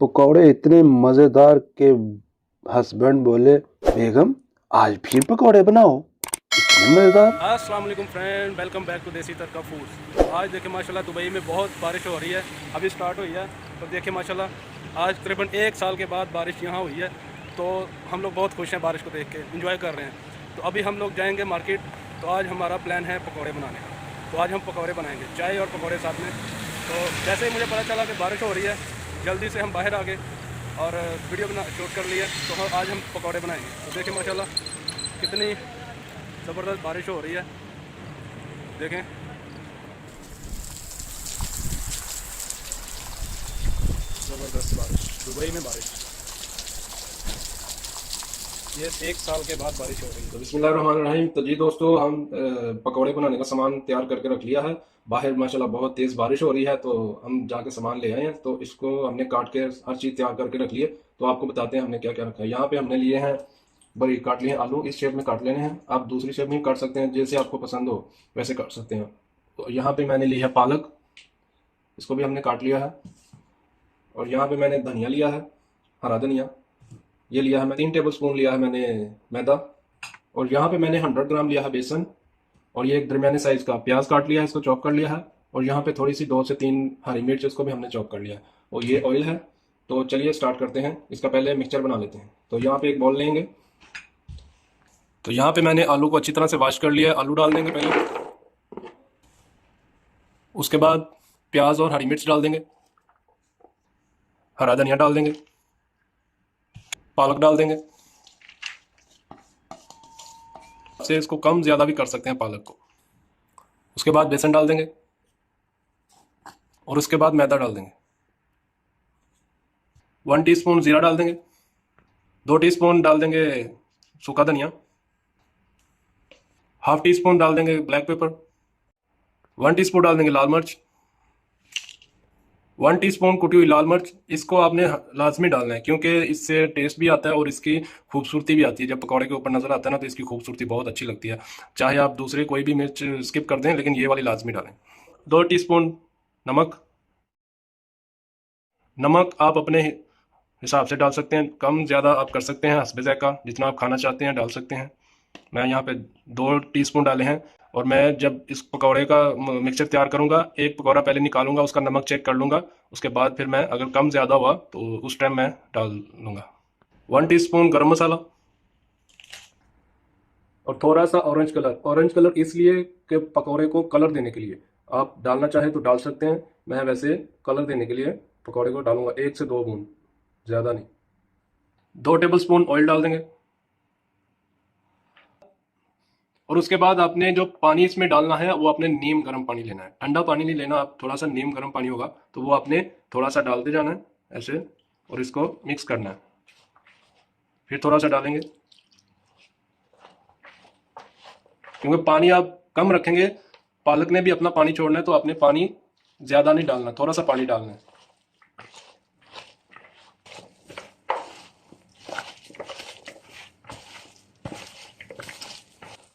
पकौड़े इतने मज़ेदार के हस्बैंड बोले, बेगम आज फिर पकौड़े बनाओ। इतने मज़ेदार। अस्सलाम वालेकुम फ्रेंड, वेलकम बैक टू देसी तड़का फूड्स। आज देखिए माशाल्लाह दुबई में बहुत बारिश हो रही है, अभी स्टार्ट हुई है। तो देखिए माशाल्लाह आज तकरीबन 1 साल के बाद बारिश यहाँ हुई है, तो हम लोग बहुत खुश हैं बारिश को देख के, इंजॉय कर रहे हैं। तो अभी हम लोग जाएंगे मार्केट। तो आज हमारा प्लान है पकौड़े बनाने का। तो आज हम पकौड़े बनाएंगे, चाय और पकौड़े साथ में। तो जैसे ही मुझे पता चला कि बारिश हो रही है, जल्दी से हम बाहर आ गए और वीडियो शूट कर लिए। तो आज हम पकौड़े बनाएंगे। तो देखिए माशाल्लाह कितनी ज़बरदस्त बारिश हो रही है, देखें। ज़बरदस्त बारिश, दुबई में बारिश, ये 1 साल के बाद बारिश हो रही है। तो बिस्मिल्लाहिर्रहमानिर्रहीम। तो जी दोस्तों, हम पकौड़े बनाने का सामान तैयार करके रख लिया है। बाहर माशाल्लाह बहुत तेज़ बारिश हो रही है, तो हम जाके सामान ले आए हैं। तो इसको हमने काट के हर चीज़ तैयार करके रख ली है। तो आपको बताते हैं हमने क्या क्या रखा है। यहाँ पे हमने लिए हैं बारीक काट लिए हैं आलू, इस शेप में काट लेने हैं। आप दूसरी शेप में काट सकते हैं, जैसे आपको पसंद हो वैसे काट सकते हैं। तो यहाँ पे मैंने ली है पालक, इसको भी हमने काट लिया है। और यहाँ पे मैंने धनिया लिया है, हरा धनिया, ये लिया है। मैं 3 टेबल स्पून लिया है मैंने मैदा। और यहाँ पे मैंने 100 ग्राम लिया है बेसन। और ये एक दरमियाने साइज का प्याज काट लिया है, इसको चॉप कर लिया है। और यहाँ पे थोड़ी सी 2 से 3 हरी मिर्च, इसको भी हमने चॉप कर लिया है। और ये ऑयल है। तो चलिए स्टार्ट करते हैं। इसका पहले मिक्सचर बना लेते हैं। तो यहाँ पे एक बॉल लेंगे। तो यहाँ पे मैंने आलू को अच्छी तरह से वॉश कर लिया है। आलू डाल देंगे पहले, उसके बाद प्याज और हरी मिर्च डाल देंगे, हरा धनिया डाल देंगे, पालक डाल देंगे। से इसको कम ज़्यादा भी कर सकते हैं पालक को। उसके बाद बेसन डाल देंगे और उसके बाद मैदा डाल देंगे। 1 टीस्पून ज़ीरा डाल देंगे, 2 टीस्पून डाल देंगे सूखा धनिया, ½ टीस्पून डाल देंगे ब्लैक पेपर, 1 टीस्पून डाल देंगे लाल मिर्च, 1 टीस्पून कुटी हुई लाल मिर्च। इसको आपने लाजमी डालना है, क्योंकि इससे टेस्ट भी आता है और इसकी खूबसूरती भी आती है। जब पकौड़े के ऊपर नज़र आता है ना, तो इसकी खूबसूरती बहुत अच्छी लगती है। चाहे आप दूसरे कोई भी मिर्च स्किप कर दें, लेकिन ये वाली लाजमी डालें। 2 टीस्पून नमक। नमक आप अपने हिसाब से डाल सकते हैं, कम ज़्यादा आप कर सकते हैं, हस्बे ज़ायक़ा, जितना आप खाना चाहते हैं डाल सकते हैं। मैं यहाँ पे 2 टीस्पून डाले हैं। और मैं जब इस पकौड़े का मिक्सचर तैयार करूँगा, एक पकौड़ा पहले निकालूंगा, उसका नमक चेक कर लूँगा। उसके बाद फिर मैं अगर कम ज़्यादा हुआ तो उस टाइम मैं डाल लूँगा। 1 टीस्पून गरम मसाला और थोड़ा सा ऑरेंज कलर। ऑरेंज कलर इसलिए कि पकौड़े को कलर देने के लिए, आप डालना चाहें तो डाल सकते हैं। मैं वैसे कलर देने के लिए पकौड़े को डालूंगा, 1 से 2 बूंद, ज़्यादा नहीं। 2 टेबल स्पून ऑयल डाल देंगे। और उसके बाद आपने जो पानी इसमें डालना है वो आपने नीम गर्म पानी लेना है, ठंडा पानी नहीं लेना। आप थोड़ा सा नीम गर्म पानी होगा तो वो आपने थोड़ा सा डालते जाना है ऐसे, और इसको मिक्स करना है। फिर थोड़ा सा डालेंगे, क्योंकि पानी आप कम रखेंगे, पालक ने भी अपना पानी छोड़ना है, तो आपने पानी ज़्यादा नहीं डालना, थोड़ा सा पानी डालना है।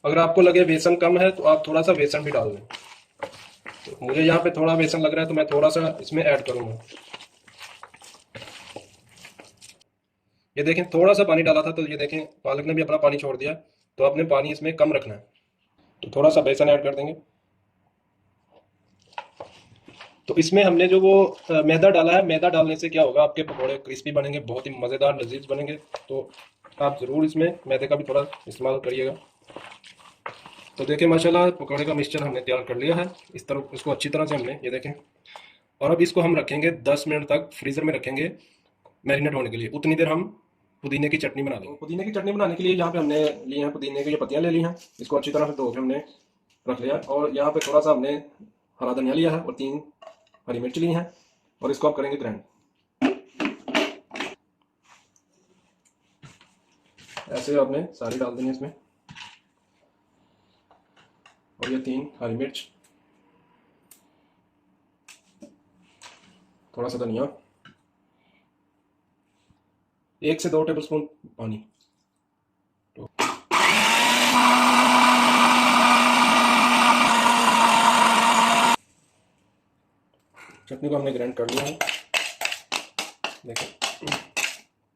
अगर आपको लगे बेसन कम है तो आप थोड़ा सा बेसन भी डाल दें। तो मुझे यहाँ पे थोड़ा बेसन लग रहा है, तो मैं थोड़ा सा इसमें ऐड करूँगा। ये देखें, थोड़ा सा पानी डाला था, तो ये देखें पालक ने भी अपना पानी छोड़ दिया। तो आपने पानी इसमें कम रखना है, तो थोड़ा सा बेसन ऐड कर देंगे। तो इसमें हमने जो वो मैदा डाला है, मैदा डालने से क्या होगा, आपके पकौड़े क्रिस्पी बनेंगे, बहुत ही मज़ेदार लजीज बनेंगे। तो आप ज़रूर इसमें मैदे का भी थोड़ा इस्तेमाल करिएगा। तो देखें माशाल्लाह पकौड़े का मिक्सचर हमने तैयार कर लिया है। इस तरह इसको अच्छी तरह से हमने, ये देखें। और अब इसको हम रखेंगे 10 मिनट तक फ्रीज़र में रखेंगे मैरिनेट होने के लिए। उतनी देर हम पुदीने की चटनी बना लेंगे। पुदीने की चटनी बनाने के लिए यहाँ पे हमने लिए हैं पुदीने की ये पत्तियाँ ले ली हैं। इसको अच्छी तरह से धो के हमने रख लिया। और यहाँ पे थोड़ा सा हमने हरा धनिया लिया है और 3 हरी मिर्च ली हैं। और इसको आप करेंगे ग्राइंड, ऐसे आपने सारी डाल देनी इसमें। और ये 3 हरी मिर्च, थोड़ा सा धनिया, 1 से 2 टेबल स्पून पानी। तो चटनी को हमने ग्राइंड कर लिया है। देखो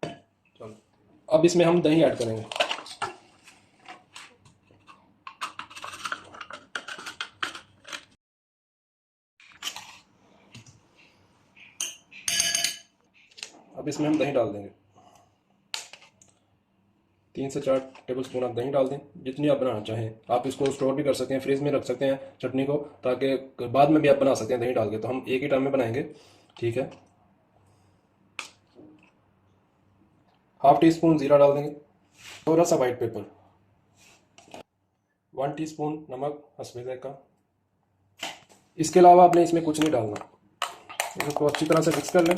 चलो, अब इसमें हम दही ऐड करेंगे। अब इसमें हम दही डाल देंगे, 3 से 4 टेबलस्पून आप दही डाल दें, जितनी आप बनाना चाहें। आप इसको स्टोर भी कर सकते हैं, फ्रीज में रख सकते हैं चटनी को, ताकि बाद में भी आप बना सकते हैं दही डाल के। तो हम एक ही टाइम में बनाएंगे, ठीक है। हाफ टी स्पून जीरा डाल देंगे, थोड़ा सा वाइट पेपर, 1 टीस्पून नमक हस्बे ज़ायक़ा का। इसके अलावा आपने इसमें कुछ नहीं डालना। इसको अच्छी तरह से मिक्स कर लें।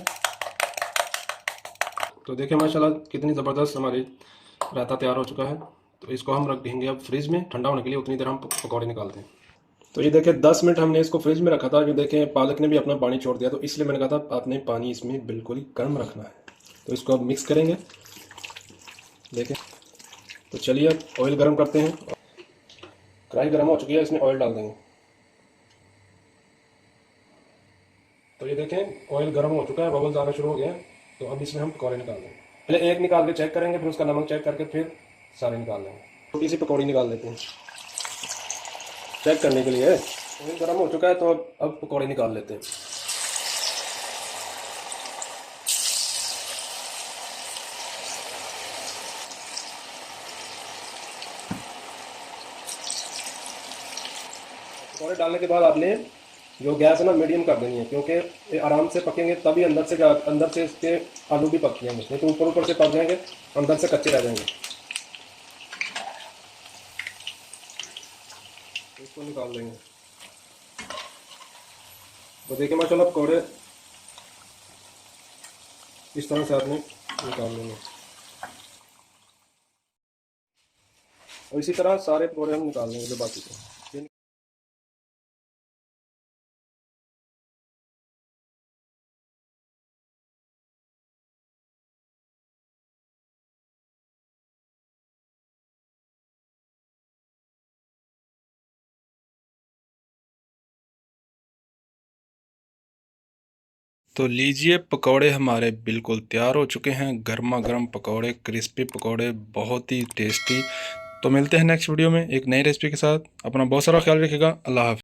तो देखिए माशाल्लाह कितनी ज़बरदस्त हमारी रायता तैयार हो चुका है। तो इसको हम रख देंगे अब फ्रिज में ठंडा होने के लिए, उतनी देर हम पकौड़े निकालते हैं। तो ये देखिए 10 मिनट हमने इसको फ्रिज में रखा था। ये देखें पालक ने भी अपना पानी छोड़ दिया, तो इसलिए मैंने कहा था आपने पानी इसमें बिल्कुल ही गर्म रखना है। तो इसको अब मिक्स करेंगे, देखें। तो चलिए अब ऑयल गर्म करते हैं। कढ़ाई गर्म हो चुकी है, इसमें ऑयल डाल देंगे। तो ये देखें ऑयल गर्म हो चुका है, बबल्स आना शुरू हो गए हैं। तो अब इसमें हम पकौड़े निकाल देंगे। पहले एक निकाल के चेक करेंगे, फिर उसका नमक चेक करके फिर सारे निकाल लेंगे। छोटी सी पकौड़ी निकाल लेते हैं चेक करने के लिए। ऑयल गर्म हो चुका है, तो अब पकौड़े निकाल लेते हैं। पकौड़े डालने के बाद आपने जो गैस है ना मीडियम कर देनी है, क्योंकि ये आराम से पकेंगे तभी अंदर से इसके आलू भी पक जाएंगे। नहीं तो ऊपर ऊपर से पक जाएंगे, अंदर से कच्चे रह जाएंगे। इसको निकाल लेंगे। तो देखिए माशाल्लाह पकौड़े इस तरह से आपने निकाल लेंगे, और इसी तरह सारे पकौड़े हम निकाल लेंगे जो बाकी थे। तो लीजिए पकौड़े हमारे बिल्कुल तैयार हो चुके हैं, गर्मा गर्म पकौड़े, क्रिस्पी पकौड़े, बहुत ही टेस्टी। तो मिलते हैं नेक्स्ट वीडियो में एक नई रेसिपी के साथ। अपना बहुत सारा ख्याल रखिएगा। अल्लाह हाफ़िज़।